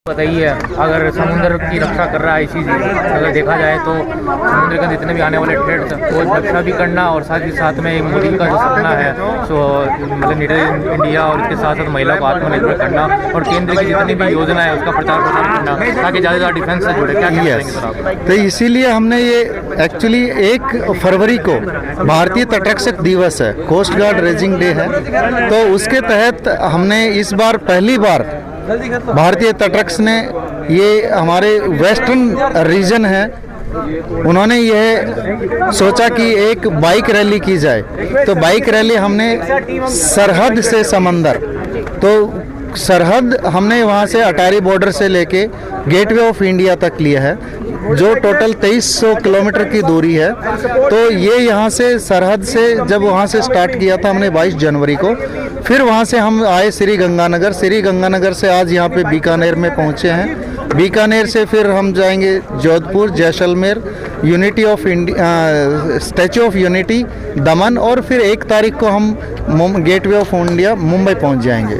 बताइए, अगर समुद्र की रक्षा कर रहा है आईसीजी, अगर देखा जाए तो समुद्र के जितने भी आने वाले थ्रेट्स वो रक्षा भी करना और साथ ही साथ में मोदी का जो सपना है सो मतलब नीडर इंडिया और इसके साथ साथ महिला को आत्मनिर्भर करना और केंद्र की जितनी भी योजना है उसका प्रचार प्रसार करना ताकि ज़्यादा डिफेंस से जुड़े। क्या कहेंगे सर आप? तो इसीलिए हमने ये एक्चुअली 1 फरवरी को भारतीय तटरक्षक दिवस है, कोस्ट गार्ड रेजिंग डे है, तो उसके तहत हमने इस बार पहली बार भारतीय तटरक्षक ने ये हमारे वेस्टर्न रीजन है उन्होंने यह सोचा कि एक बाइक रैली की जाए। तो बाइक रैली हमने सरहद से समंदर, तो सरहद हमने वहाँ से अटारी बॉर्डर से लेके गेटवे ऑफ इंडिया तक लिया है जो टोटल 2300 किलोमीटर की दूरी है। तो ये यहाँ से सरहद से जब वहाँ से स्टार्ट किया था हमने 22 जनवरी को, फिर वहाँ से हम आए श्री गंगानगर से आज यहाँ पे बीकानेर में पहुँचे हैं। बीकानेर से फिर हम जाएंगे Jodhpur, Jaisalmer, unity of India, statue of unity, दमन, और फिर 1 तारीख को हम गेटवे ऑफ इंडिया मुंबई पहुँच जाएंगे।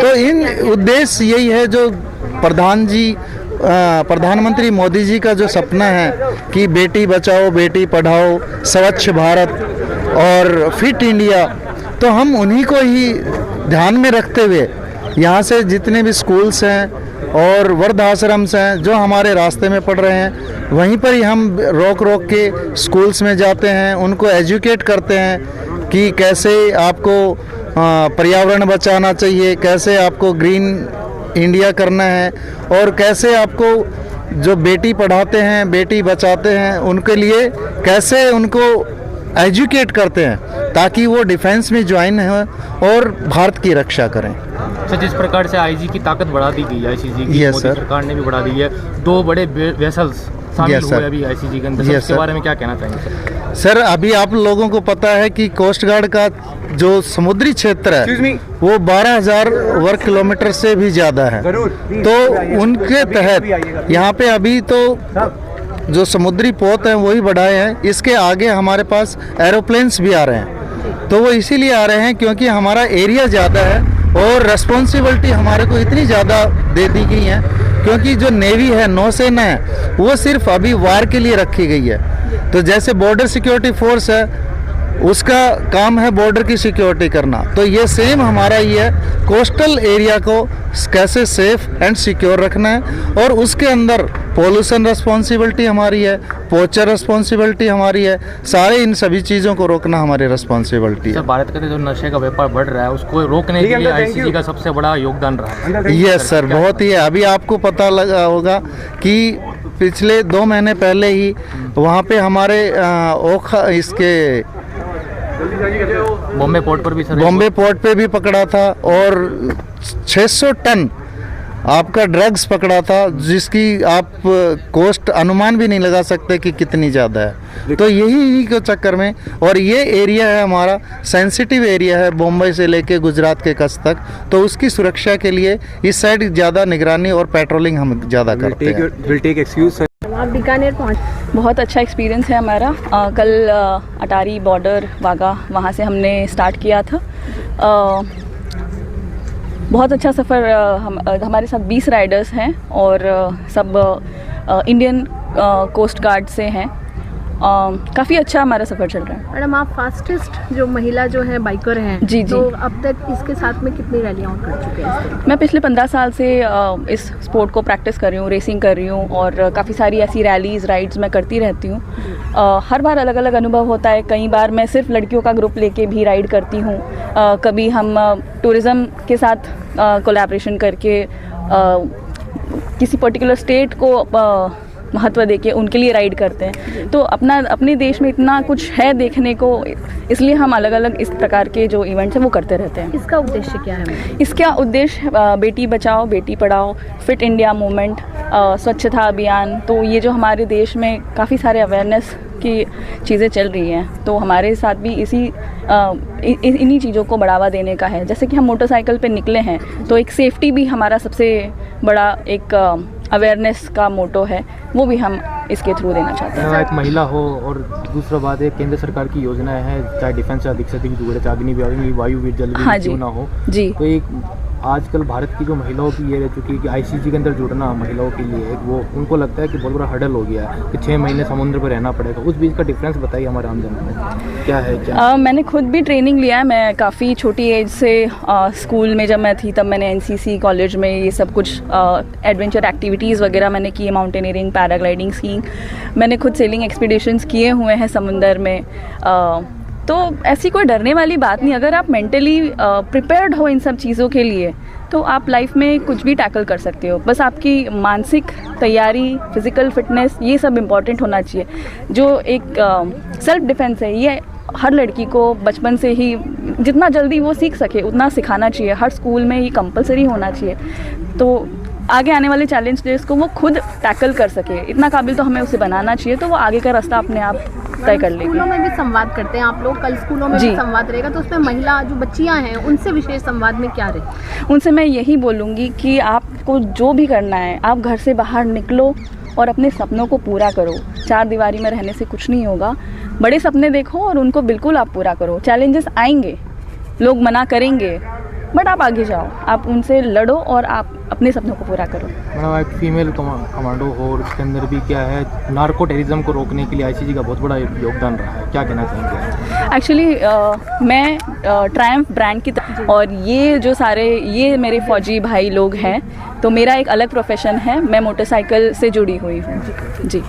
तो इन उद्देश्य यही है जो प्रधानमंत्री मोदी जी का जो सपना है कि बेटी बचाओ बेटी पढ़ाओ, स्वच्छ भारत और फिट इंडिया, तो हम उन्हीं को ही ध्यान में रखते हुए यहाँ से जितने भी स्कूल्स हैं और वृद्धाश्रम्स हैं जो हमारे रास्ते में पड़ रहे हैं वहीं पर ही हम रोक के स्कूल्स में जाते हैं, उनको एजुकेट करते हैं कि कैसे आपको पर्यावरण बचाना चाहिए, कैसे आपको ग्रीन इंडिया करना है और कैसे आपको जो बेटी पढ़ाते हैं बेटी बचाते हैं उनके लिए कैसे उनको एजुकेट करते हैं ताकि वो डिफेंस में ज्वाइन हो और भारत की रक्षा करें। सर, जिस प्रकार से आईजी की ताकत बढ़ा दी गई है, आईसीजी की मोदी सरकार ने भी बढ़ा दी है, 2 बड़े वेसल्स शामिल हुए अभी आईसीजी के अंदर, इसके बारे में क्या कहना चाहेंगे सर? सर, अभी आप लोगों को पता है कि कोस्ट गार्ड का जो समुद्री क्षेत्र है वो 12,000 वर्ग किलोमीटर से भी ज़्यादा है। तो उनके तहत यहाँ पे अभी तो जो समुद्री पोत हैं वही बढ़ाए हैं, इसके आगे हमारे पास एरोप्लेन्स भी आ रहे हैं। तो वो इसीलिए आ रहे हैं क्योंकि हमारा एरिया ज़्यादा है और रिस्पॉन्सिबिलिटी हमारे को इतनी ज़्यादा दे दी गई है क्योंकि जो नेवी है, नौसेना है, वो सिर्फ अभी वार के लिए रखी गई है। तो जैसे बॉर्डर सिक्योरिटी फोर्स है उसका काम है बॉर्डर की सिक्योरिटी करना, तो ये सेम हमारा ये है कोस्टल एरिया को कैसे सेफ एंड सिक्योर रखना है और उसके अंदर पोल्यूशन रिस्पॉन्सिबिलिटी हमारी है, पोचर रिस्पॉन्सिबिलिटी हमारी है, सारे इन सभी चीज़ों को रोकना हमारी रिस्पॉन्सिबिलिटी है। भारत का जो नशे का व्यापार बढ़ रहा है उसको रोकने के लिए आईसीजी का सबसे बड़ा योगदान रहा है। यस सर, बहुत ही है। अभी आपको पता लगा होगा कि पिछले 2 महीने पहले ही वहाँ पे हमारे इसके बॉम्बे पोर्ट पे भी पकड़ा था और 600 टन आपका ड्रग्स पकड़ा था जिसकी आप कॉस्ट अनुमान भी नहीं लगा सकते कि कितनी ज़्यादा है। तो यही के चक्कर में, और ये एरिया है हमारा सेंसिटिव एरिया है बॉम्बे से लेके गुजरात के कच्छ तक, तो उसकी सुरक्षा के लिए इस साइड ज़्यादा निगरानी और पेट्रोलिंग हम ज़्यादा करते हैं। आप बीकानेर पहुँच, बहुत अच्छा एक्सपीरियंस है हमारा। कल अटारी बॉर्डर वाघा वहाँ से हमने स्टार्ट किया था। बहुत अच्छा सफ़र। हमारे साथ 20 राइडर्स हैं और सब इंडियन कोस्ट गार्ड से हैं। काफ़ी अच्छा हमारा सफ़र चल रहा है। मैडम, आप फास्टेस्ट जो महिला जो है बाइकर हैं, जी, तो अब तक इसके साथ में कितनी रैलियाँ कर चुके हैं? मैं पिछले 15 साल से इस स्पोर्ट को प्रैक्टिस कर रही हूँ, रेसिंग कर रही हूँ और काफ़ी सारी ऐसी रैलीज़ राइड्स मैं करती रहती हूँ। हर बार अलग अलग अनुभव होता है। कई बार मैं सिर्फ लड़कियों का ग्रुप लेके भी राइड करती हूँ, कभी हम टूरिज़्म के साथ कोलैबोरेशन करके किसी पर्टिकुलर स्टेट को महत्व देके उनके लिए राइड करते हैं। तो अपने देश में इतना कुछ है देखने को, इसलिए हम अलग अलग इस प्रकार के जो इवेंट्स हैं वो करते रहते हैं। इसका उद्देश्य क्या है? इसका उद्देश्य Beti Bachao Beti Padhao, fit India movement, स्वच्छता अभियान। तो ये जो हमारे देश में काफ़ी सारे अवेयरनेस की चीज़ें चल रही हैं, तो हमारे साथ भी इन्हीं चीज़ों को बढ़ावा देने का है। जैसे कि हम मोटरसाइकिल पे निकले हैं तो एक सेफ्टी भी हमारा सबसे बड़ा एक अवेयरनेस का मोटो है, वो भी हम इसके थ्रू देना चाहते हैं। एक महिला हो और दूसरा बात है केंद्र सरकार की योजना है चाहे डिफेंस से अधिक जुड़े, चाहे अग्नि वायु जल भी क्यों ना हो जी, तो एक आजकल भारत की जो महिलाओं की ये रह चुकी है कि आईसीसी के अंदर जुड़ना महिलाओं के लिए एक वो उनको लगता है कि बहुत बड़ा हर्डल हो गया है कि 6 महीने समुद्र पर रहना पड़ेगा। उस बीच का डिफरेंस बताइए हमारे आम जनता में क्या है क्या? मैंने खुद भी ट्रेनिंग लिया है। मैं काफ़ी छोटी एज से स्कूल में जब मैं थी तब मैंने एनसीसी कॉलेज में ये सब कुछ एडवेंचर एक्टिविटीज़ वगैरह मैंने की है, माउंटेनियरिंग, पैराग्लाइडिंग, स्कीइंग। मैंने खुद सेलिंग एक्सपीडिशंस किए हुए हैं समुंदर में। तो ऐसी कोई डरने वाली बात नहीं। अगर आप मेंटली प्रिपेयर्ड हो इन सब चीज़ों के लिए तो आप लाइफ में कुछ भी टैकल कर सकते हो। बस आपकी मानसिक तैयारी, फिज़िकल फिटनेस, ये सब इम्पॉर्टेंट होना चाहिए। जो एक सेल्फ डिफेंस है, ये हर लड़की को बचपन से ही जितना जल्दी वो सीख सके उतना सिखाना चाहिए। हर स्कूल में ये कंपलसरी होना चाहिए, तो आगे आने वाले चैलेंजेस को वो खुद टैकल कर सके। इतना काबिल तो हमें उसे बनाना चाहिए, तो वो आगे का रास्ता अपने आप तय कर लेगी। स्कूलों में भी संवाद करते हैं आप लोग, कल स्कूलों में भी संवाद रहेगा, तो उसमें महिला जो बच्चियां हैं उनसे विशेष संवाद में क्या रहे? उनसे मैं यही बोलूँगी कि आपको जो भी करना है, आप घर से बाहर निकलो और अपने सपनों को पूरा करो। 4 दीवारी में रहने से कुछ नहीं होगा। बड़े सपने देखो और उनको बिल्कुल आप पूरा करो। चैलेंजेस आएंगे, लोग मना करेंगे, बट आप आगे जाओ, आप उनसे लड़ो और आप अपने सपनों को पूरा करो। मैडम, एक फीमेल कमांडो हो और उसके अंदर भी क्या है, नार्को टेररिज्म को रोकने के लिए आईसीसी का बहुत बड़ा योगदान रहा है, क्या कहना चाहेंगे? एक्चुअली मैं ट्रायम्फ ब्रांड की और ये जो सारे ये मेरे फौजी भाई लोग हैं, तो मेरा एक अलग प्रोफेशन है। मैं मोटरसाइकिल से जुड़ी हुई हूँ जी।